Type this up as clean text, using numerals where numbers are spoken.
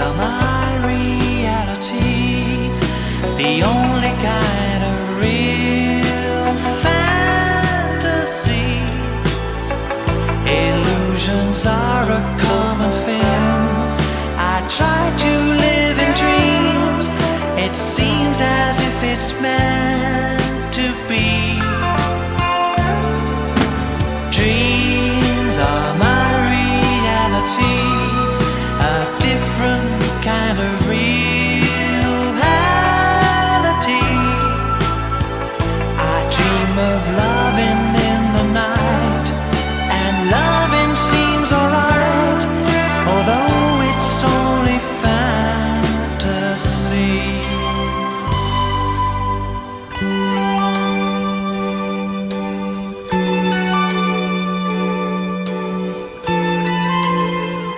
are my reality, the only kind of real fantasy. Illusions are a common thing. I try to live in dreams. It seems as if it's meant